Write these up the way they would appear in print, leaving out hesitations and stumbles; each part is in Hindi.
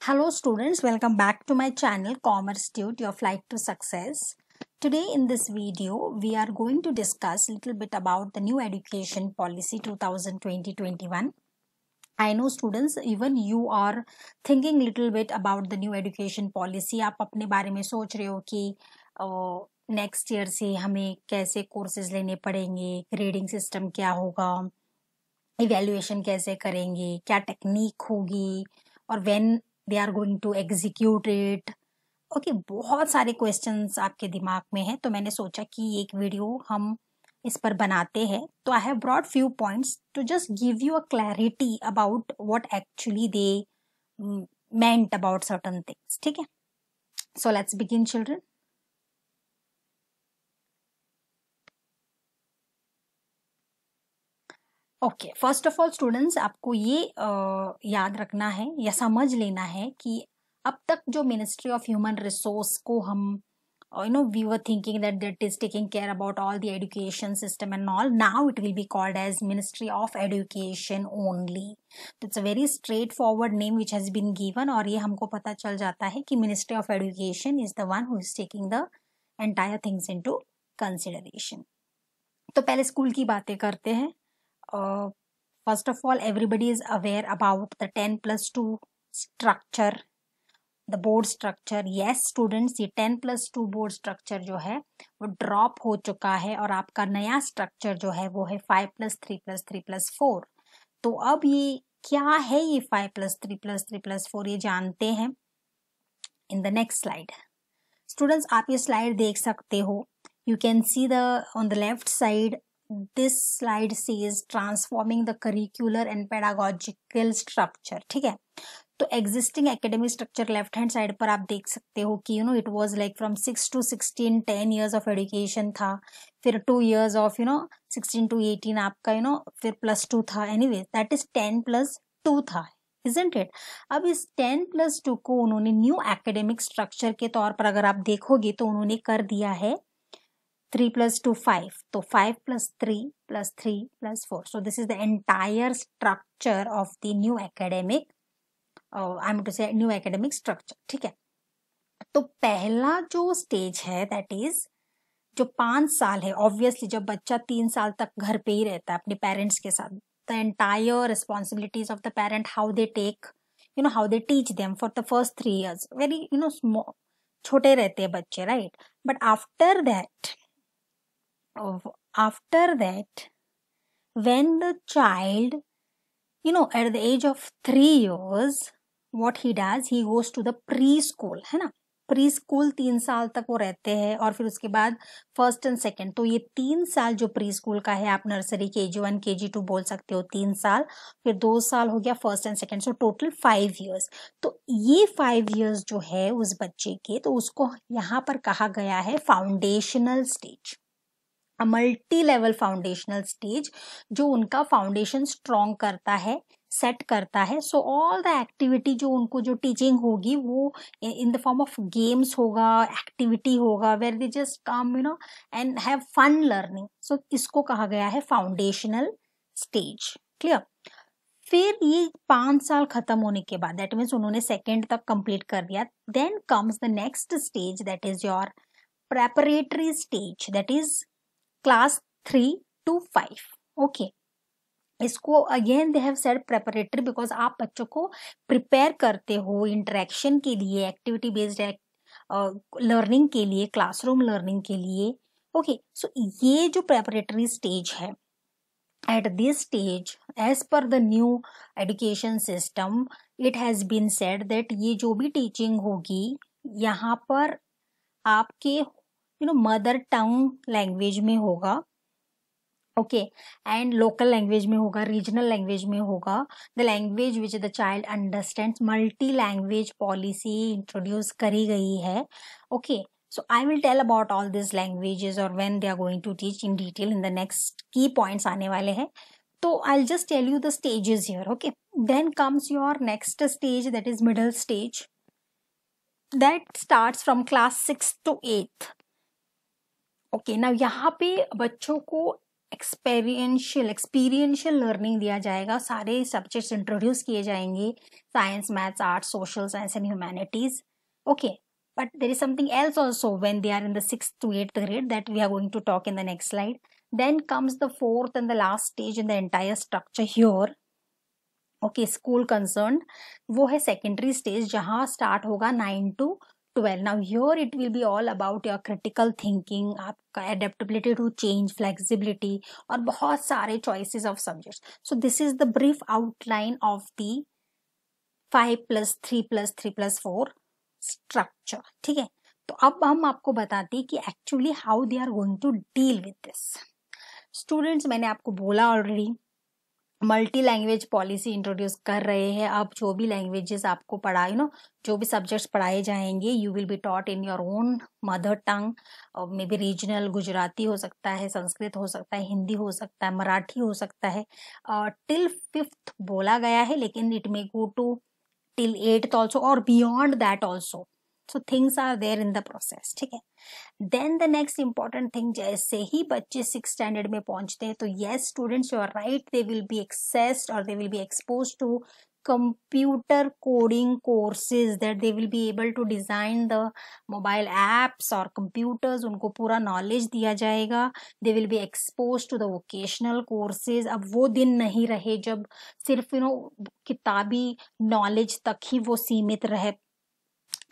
Hello students, welcome back to my channel Commerce Tute, your flight to success. Today in this video, we are going to discuss a little bit about the new education policy 2020-21. I know students, even you are thinking little bit about the new education policy. आप अपने बारे में सोच रहे हो कि नेक्स्ट ईयर से हमें कैसे कोर्सेज लेने पड़ेंगे, ग्रेडिंग सिस्टम क्या होगा, इवेल्युएशन कैसे करेंगे, क्या टेक्निक होगी और when they are going to execute it. Okay, बहुत सारे क्वेश्चंस आपके दिमाग में है, तो मैंने सोचा कि एक वीडियो हम इस पर बनाते हैं. तो I have brought few points to just give you a clarity about what actually they meant about certain things. ठीक है, so let's begin children. Okay, first of all students, आपको ये याद रखना है या समझ लेना है कि अब तक जो मिनिस्ट्री ऑफ ह्यूमन रिसोर्स को हम we were thinking that is taking care about all the education system and all. Now it will be called as Ministry of Education only. It's a very straightforward name which has been given, और ये हमको पता चल जाता है कि Ministry of Education is the one who is taking the entire things into consideration. तो पहले स्कूल की बातें करते हैं. First of all, everybody is aware about the 10+2 structure, the board structure. Yes students, ये 10+2 board structure जो है वो ड्रॉप हो चुका है और आपका नया स्ट्रक्चर जो है वो है 5+3+3+4. तो अब ये क्या है, ये 5+3+3+4 ये जानते हैं in the next slide. Students, आप ये स्लाइड देख सकते हो. You can see on the left side, this slide says transforming the curricular and pedagogical structure. ठीक है, तो existing academic structure left hand side पर आप देख सकते हो कि it was like from 6 to 16 10 years of education था, फिर 2 years ऑफ 16 to 18 आपका फिर +2 था. एनीवे दैट इज 10+2 था, isn't it? अब इस 10+2 को उन्होंने न्यू एकेडमिक स्ट्रक्चर के तौर पर अगर आप देखोगे तो उन्होंने कर दिया है 3+2 5, तो 5+3+3+4. So this is the entire structure of the new academic, I'm to say new academic structure. ठीक है, तो पहला जो स्टेज है दैट इज जो 5 साल है. ऑब्वियसली जब बच्चा 3 साल तक घर पे ही रहता है अपने पेरेंट्स के साथ, the entire responsibilities of the parent, how they take how they teach them for the first 3 years, very small, छोटे रहते हैं बच्चे, right? But after that when the child at the age of 3 years, what he does, he goes to the preschool, है ना. प्री स्कूल 3 साल तक वो रहते हैं और फिर उसके बाद फर्स्ट एंड सेकेंड. तो ये 3 साल जो प्री स्कूल का है, आप नर्सरी KG1 KG2 बोल सकते हो, 3 साल, फिर 2 साल हो गया first and second, so total 5 years. तो ये 5 years जो है उस बच्चे के, तो उसको यहाँ पर कहा गया है foundational stage, a multi level foundational stage, जो उनका फाउंडेशन स्ट्रॉन्ग करता है, सेट करता है. सो ऑल द एक्टिविटी जो उनको जो टीचिंग होगी वो in the form of games होगा, एक्टिविटी होगा, where they just come and have fun learning. So इसको कहा गया है फाउंडेशनल स्टेज. क्लियर? फिर ये 5 साल खत्म होने के बाद, दैट मीन्स उन्होंने सेकेंड तक कंप्लीट कर दिया, then comes the next stage that is your preparatory stage, that is class 3 to 5. Okay, इसको again they have said preparatory because आप बच्चों को प्रिपेयर करते हो इंटरेक्शन के लिए, एक्टिविटी बेस्ड लर्निंग के लिए, क्लासरूम लर्निंग के लिए. ओके, सो ये जो प्रेपरेटरी स्टेज है, at this stage as per the new education system it has been said that ये जो भी टीचिंग होगी यहाँ पर आपके मदर टंग लैंग्वेज में होगा. ओके, एंड लोकल लैंग्वेज में होगा, रीजनल लैंग्वेज में होगा, the language which the child understands. Multi language policy introduce करी गई है. Okay, so I will tell about all these languages or when they are going to teach in detail in the next key points आने वाले हैं. तो I'll just tell you the stages here. Okay, then comes your next stage, that is middle stage, that starts from class 6 to 8. Okay, ना यहाँ पे बच्चों को एक्सपीरियंशियल लर्निंग दिया जाएगा, सारे सब्जेक्ट्स इंट्रोड्यूस किए जाएंगे, science, maths, arts, social science and humanities. Okay, but there is something else also when they are in the 6th to 8th grade that we are going to talk in the next slide. Then comes the 4th and the last stage in the entire structure here. Okay, school concern वो है सेकेंडरी स्टेज, जहां स्टार्ट होगा 9 to 12. Now here it will be all about your critical thinking, आपका एडेप्टेबिलिटी टू चेंज, फ्लेक्सिबिलिटी और बहुत सारे choices of subjects. So this is the brief outline of the 5+3+3+4 structure. ठीक है, तो अब हम आपको बताते हैं कि actually how they are going to deal with this. Students, मैंने आपको बोला already, multi language policy introduce कर रहे हैं. अब जो भी लैंग्वेजेस आपको पढ़ाए जो भी सब्जेक्ट्स पढ़ाए जाएंगे, you will be taught in your own mother tongue. May be regional Gujarati हो सकता है, संस्कृत हो सकता है, हिंदी हो सकता है, मराठी हो सकता है. टिल 5th बोला गया है, लेकिन it may go to till 8th also और beyond that also. So things are there in the process. ठीक है, then the next important thing, जैसे ही बच्चे 6th स्टैंडर्ड में पहुंचते हैं तो yes students, you are right, they will be accessed और they will be expose to computer coding courses, that they will be able to design the mobile apps और कंप्यूटर्स. उनको पूरा नॉलेज दिया जाएगा. They will be expose to the vocational courses. अब वो दिन नहीं रहे जब सिर्फ किताबी नॉलेज तक ही वो सीमित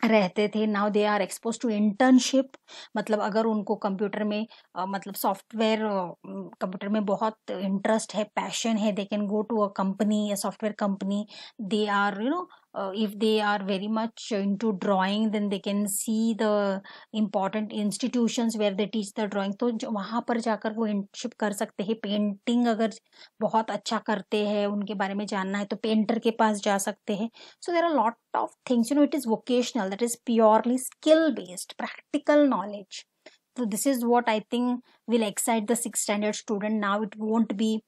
रहते थे. Now they are expose to internship. मतलब अगर उनको कंप्यूटर में मतलब सॉफ्टवेयर कंप्यूटर में बहुत इंटरेस्ट है, पैशन है, they can go to a company, a software company. They are if they are very much into drawing, then they can see the important institutions where they teach the drawing. तो वहां पर जाकर वो इंटर्नशिप कर सकते हैं. पेंटिंग अगर बहुत अच्छा करते हैं, उनके बारे में जानना है, तो पेंटर के पास जा सकते हैं. So there are a lot of things, it is vocational, that is purely skill based, practical knowledge. So this is what I think will excite the 6th standard student. Now it won't be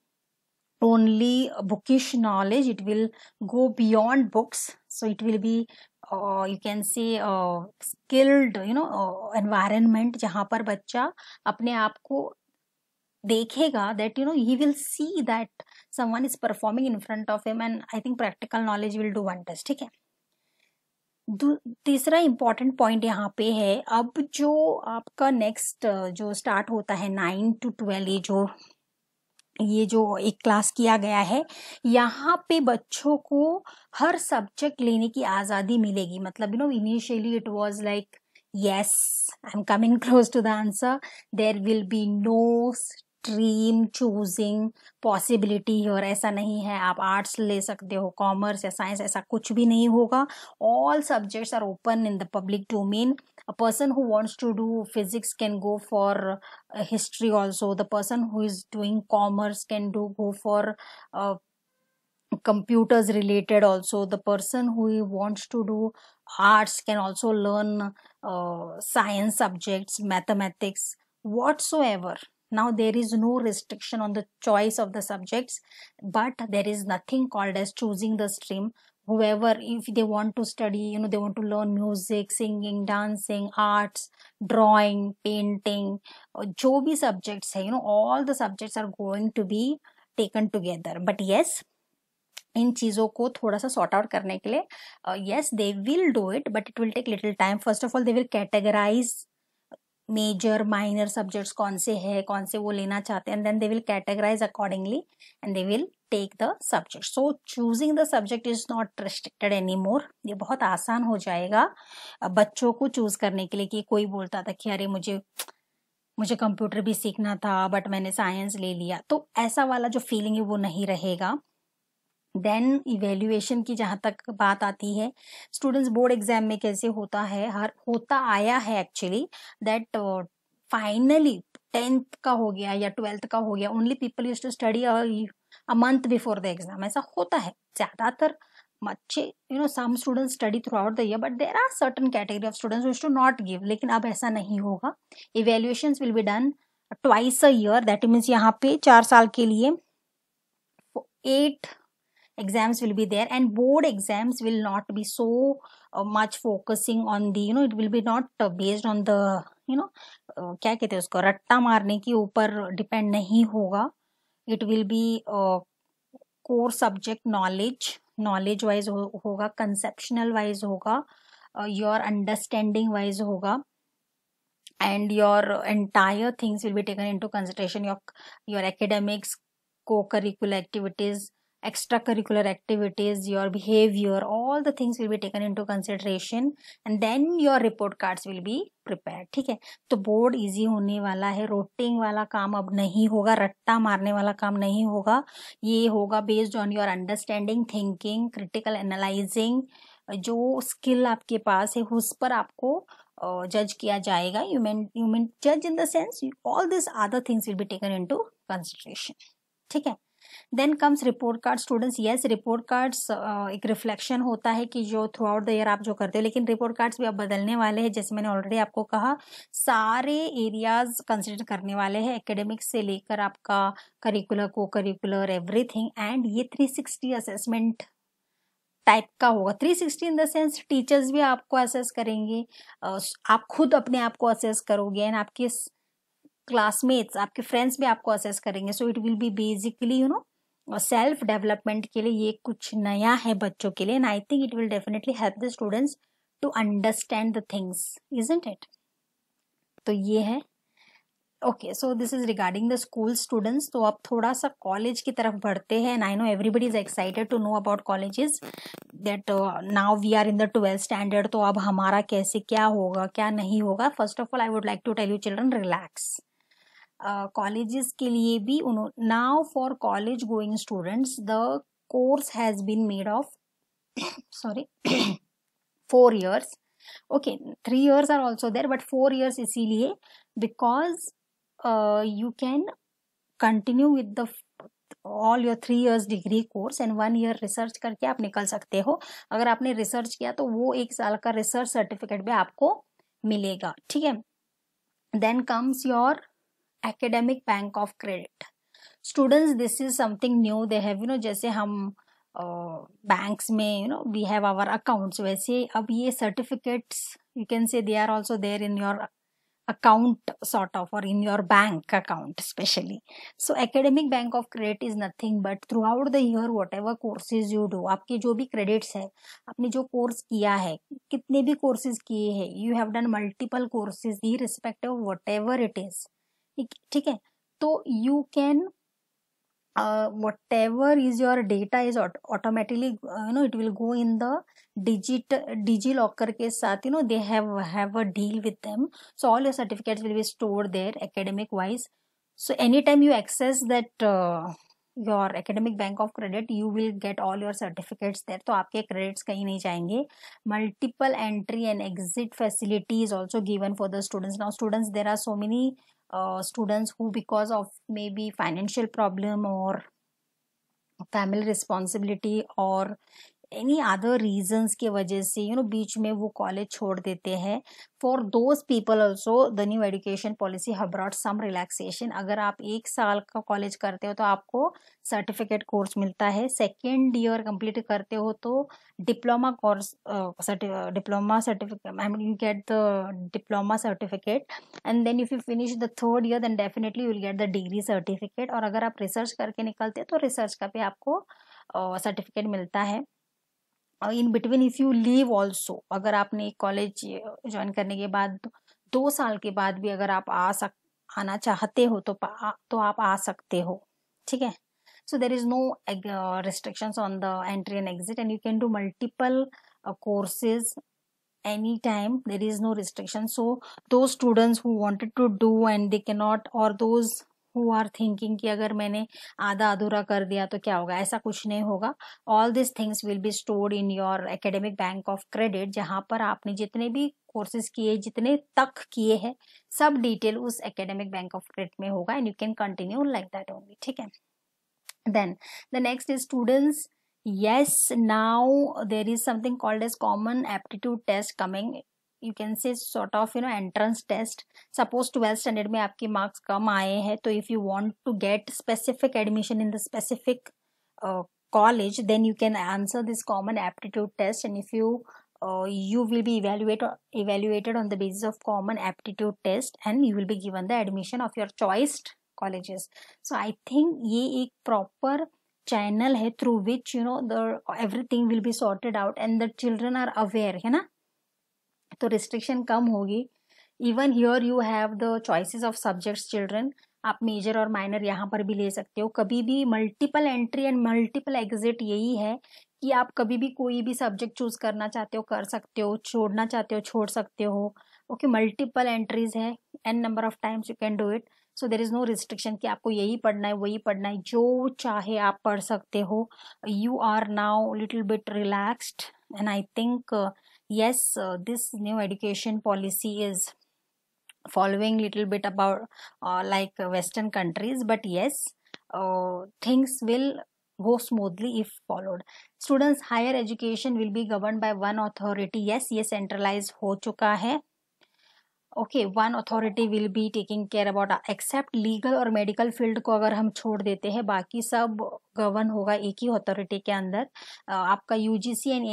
only bookish knowledge, it will go beyond books. So it will be you can say skilled environment, जहां पर बच्चा अपने आप को देखेगा, that he will see that someone is performing in front of him, and I think practical knowledge will do wonders. ठीक है, तीसरा इम्पॉर्टेंट पॉइंट यहाँ पे है, अब जो आपका नेक्स्ट जो स्टार्ट होता है 9 to 12, ये जो एक क्लास किया गया है, यहाँ पे बच्चों को हर सब्जेक्ट लेने की आज़ादी मिलेगी. मतलब initially it was like yes, I'm coming close to the answer. There will be no stream choosing possibility और ऐसा नहीं है आप आर्ट्स ले सकते हो, कॉमर्स या साइंस, ऐसा कुछ भी नहीं होगा. All subjects are open in the public domain. A person who wants to do physics can go for history also. The person who is doing commerce can go for computers related also. The person who wants to do arts can also learn science subjects, mathematics, whatsoever. Now there is no restriction on the choice of the subjects, but there is nothing called as choosing the stream. Whoever, if they want to study, they want to learn music, singing, dancing, arts, drawing, painting, जो भी subjects है, all the subjects are going to be taken together. But yes, इन चीज़ों को थोड़ा सा सॉर्ट आउट करने के लिए yes, they will do it, but it will take little time. First of all, they will categorize major minor subjects कौन से है, कौन से वो लेना चाहते हैं, and then they will categorize accordingly and they will take the subject. So choosing the subject is not restricted any more. ये बहुत आसान हो जाएगा बच्चों को चूज करने के लिए. कि कोई बोलता था कि अरे मुझे कंप्यूटर भी सीखना था बट मैंने साइंस ले लिया, तो ऐसा वाला जो फीलिंग है वो नहीं रहेगा. देन इवेल्युएशन की जहाँ तक बात आती है, स्टूडेंट्स बोर्ड एग्जाम में कैसे होता है, होता आया है एक्चुअली, दैट फाइनली 10th का हो गया या 12th का हो गया, only people used to study a month before the exam. ऐसा होता है ज्यादातर बच्चे, some students study throughout the year, but there are certain category of students used to not give. लेकिन अब ऐसा नहीं होगा. Evaluations will be done twice a year, that means यहाँ पे 4 साल के लिए 8 exams will be there, and board exams will not be so much focusing on the, it will be not based on the, क्या कहते हैं उसको, रट्टा मारने के ऊपर डिपेंड नहीं होगा. It will B core subject knowledge wise होगा, कंसेप्शनल वाइज होगा, योर अंडरस्टैंडिंग वाइज होगा, and your entire things will be taken into consideration, your academics, co-curricular activities, extracurricular activities, your behavior, all the things will be taken into consideration, and then your report cards will be prepared. ठीक है, तो बोर्ड इजी होने वाला है. रोटिंग वाला काम अब नहीं होगा, रट्टा मारने वाला काम नहीं होगा. ये होगा based on your understanding, thinking, critical analysing. जो स्किल आपके पास है उस पर आपको जज किया जाएगा. यू मीन जज in the sense all this other things will be taken into consideration. ठीक है, then comes report card. Students, yes, report cards एक रिफ्लेक्शन होता है कि जो थ्रू आउट द ईयर आप जो करते हो, लेकिन रिपोर्ट कार्ड्स भी अब बदलने वाले हैं. जैसे मैंने ऑलरेडी आपको कहा, सारे एरियाज कंसिडर करने वाले हैं, एकेडमिक्स से लेकर आपका करिकुलर, को करिकुलर, एवरीथिंग. एंड ये 360 असेसमेंट टाइप का होगा. 360 इन द सेंस टीचर्स भी आपको असेस करेंगे, आप खुद अपने आप को असेस करोगे, एंड आपके क्लासमेट्स, आपके फ्रेंड्स भी आपको असेस करेंगे. So it will be basically self development के लिए ये कुछ नया है बच्चों के लिए. And I think it will definitely help the students to understand the things, isn't it? तो ये है. Okay, so this is regarding the school students. तो अब थोड़ा सा कॉलेज की तरफ बढ़ते हैं. And I know everybody is excited to know about colleges, that now we are in the 12th standard. तो अब हमारा कैसे, क्या होगा, क्या नहीं होगा. First of all I would like to tell you children, relax. Colleges के लिए भी now for college going students the course has been made of sorry 4 years. Okay, 3 years are also there, but 4 years इसीलिए because you can continue with the all your 3 years degree course and 1 year research करके आप निकल सकते हो. अगर आपने रिसर्च किया तो वो 1 साल का रिसर्च सर्टिफिकेट भी आपको मिलेगा. ठीक है, then comes your academic bank of credit. Students, this is something new they have, जैसे हम बैंक्स में वी हैव आवर अकाउंट्स, वैसे अब ये certificates you can say they are also there in your account sort of, or in your bank account especially. So academic bank of credit is nothing but throughout the year whatever courses you do, आपके जो भी credits है, आपने जो कोर्स किया है, कितने भी कोर्सेज किए हैं, you have done multiple courses irrespective of whatever it is. ठीक है, तो you can whatever is your data is automatically it will go in the DigiLocker के साथ, they have a deal with them. So all your certificates will be stored there academic wise. So anytime you access that your academic bank of credit, you will get all your certificates there. तो आपके credits कहीं नहीं जाएंगे. Multiple entry and exit facility is also given for the students. Now students, there are so many students who because of maybe financial problem or family responsibility or any other reasons के वजह से बीच में वो कॉलेज छोड़ देते हैं. For those people also the new education policy have brought some relaxation. अगर आप 1 साल का कॉलेज करते हो तो आपको सर्टिफिकेट कोर्स मिलता है. 2nd ईयर कंप्लीट करते हो तो diploma course, diploma certificate, I mean you get the diploma certificate. And then if you finish the 3rd year then definitely you will get the degree certificate. और अगर आप रिसर्च करके निकलते हो तो रिसर्च का भी आपको सर्टिफिकेट मिलता है. In between if you leave also, अगर आपने कॉलेज ज्वाइन करने के बाद 2 साल के बाद भी अगर आप आना चाहते हो तो आप आ सकते हो. ठीक है, so there is no restrictions on the entry and exit, and you can do multiple courses anytime. There is no restriction. So those students who wanted to do and they cannot, or those who are thinking कि अगर मैंने आधा अधूरा कर दिया तो क्या होगा, ऐसा कुछ नहीं होगा. All these things will be stored in your academic bank of credit, जहाँ पर आपने जितने भी कोर्सेज किए, जितने तक किए हैं, सब डिटेल उस academic bank of credit में होगा. and you can continue like that only. ठीक है, then the next is students. Yes, now there is something called as common aptitude test coming. You can say sort of entrance test. Suppose 12th standard में आपके मार्क्स कम आए हैं, तो if you want to get specific admission in the specific college, then you can answer this common aptitude test, and if you will be evaluated on the basis of common aptitude test, and you will be given the admission of your choiced colleges. So I think ये एक proper channel है through which the everything will be sorted out and the children are aware, है ना. तो restriction कम होगी. Even here you have the choices of subjects children. आप मेजर और माइनर यहाँ पर भी ले सकते हो. कभी भी multiple entry and multiple exit यही है कि आप कभी भी कोई भी सब्जेक्ट चूज करना चाहते हो कर सकते हो, छोड़ना चाहते हो छोड़ सकते हो. ओके, मल्टीपल एंट्रीज है, an number of times you can do it. So there is no restriction कि आपको यही पढ़ना है वही पढ़ना है, जो चाहे आप पढ़ सकते हो. You are now little bit relaxed and I think yes, this new education policy is following little bit about like Western countries, but yes, things will go smoothly if followed. Students, higher education will be governed by one authority. Yes, ये centralized हो चुका है. Okay, one authority will be taking care about except legal और medical field को अगर हम छोड़ देते हैं, बाकी सब govern होगा एक ही authority के अंदर. आपका UGC and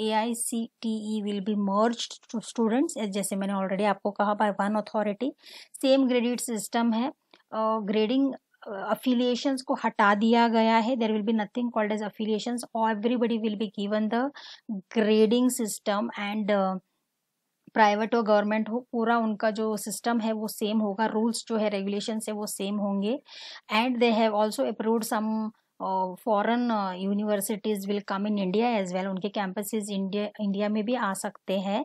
AICTE will be merged to students, जैसे मैंने already आपको कहा, by one authority. Same graded system है. Grading affiliations को हटा दिया गया है. There will be nothing called as affiliations. Everybody will be given the grading system and private और गवर्नमेंट हो, पूरा उनका जो सिस्टम है वो सेम होगा. रूल्स जो है रेगुलेशन है वो सेम होंगे. And they have also approved some foreign universities will come in India as well. उनके कैंपसेस इंडिया में भी आ सकते हैं,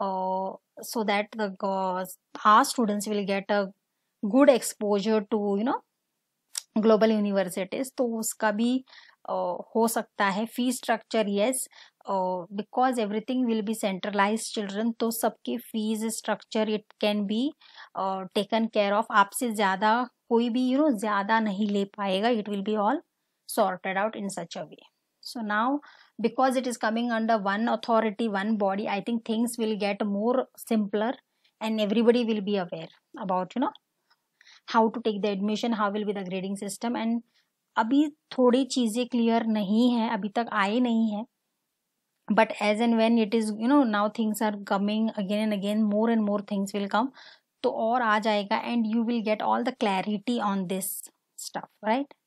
so that our students will get a good exposure to global universities. तो उसका भी हो सकता है. Fee structure yes, because everything will be centralize children, तो सबके fees structure it can be taken care of. आपसे ज्यादा कोई भी ज्यादा नहीं ले पाएगा. It will be all sorted out in such a way. So now, because it is coming under one authority, one body, I think things will get more simpler and everybody will be aware about how to take the admission, how will be the grading system. And अभी थोड़ी चीजें क्लियर नहीं है, अभी तक आए नहीं है, but as and when it is now things are coming again and again, more and more things will come, तो और आ जाएगा and you will get all the clarity on this stuff, right?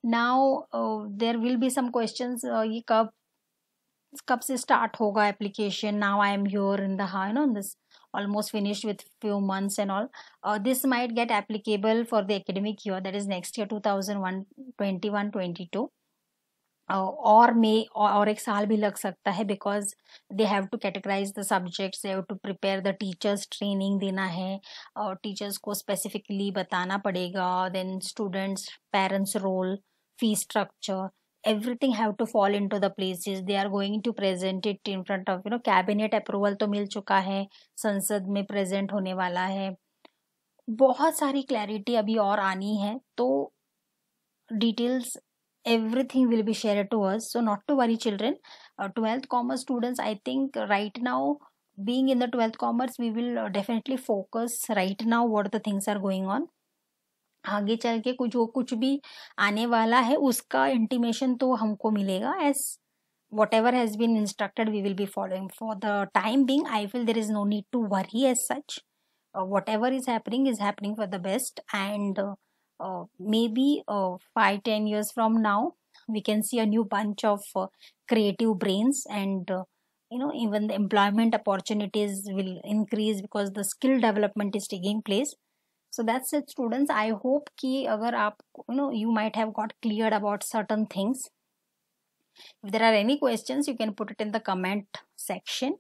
Now there will be some questions, ये कब से start होगा application. Now I am here in the this almost finished with few months and all. This might get applicable for the academic year, that is next year 2021-22, और एक साल भी लग सकता है, because they have to categorize the subjects, they have to prepare the teachers, training देना है, और teachers को specifically बताना पड़ेगा, then students, parents role, fee structure, everything have to fall into the places. They are going to present it in front of cabinet approval तो मिल चुका है, संसद में present होने वाला है. बहुत सारी clarity अभी और आनी है, तो details everything will be shared to us, so not to worry children. 12th commerce students, I think right now being in the 12th commerce, we will definitely focus right now what the things are going on. आगे चल के कुछ भी आने वाला है उसका इंटीमेशन तो हमको मिलेगा. as whatever has been instructed we will be following. For the time being, I feel there is no need to worry as such. Whatever is happening for the best, and maybe 5-10 years from now we can see a new bunch of creative brains, and even the employment opportunities will increase because the skill development is taking place. So that's it students. I hope कि अगर आप you might have got cleared about certain things. If there are any questions, you can put it in the comment section.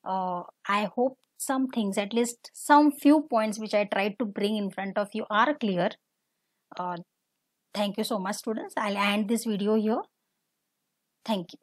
I hope some things, at least some few points which I tried to bring in front of you are clear. Thank you so much students. I'll end this video here. Thank you.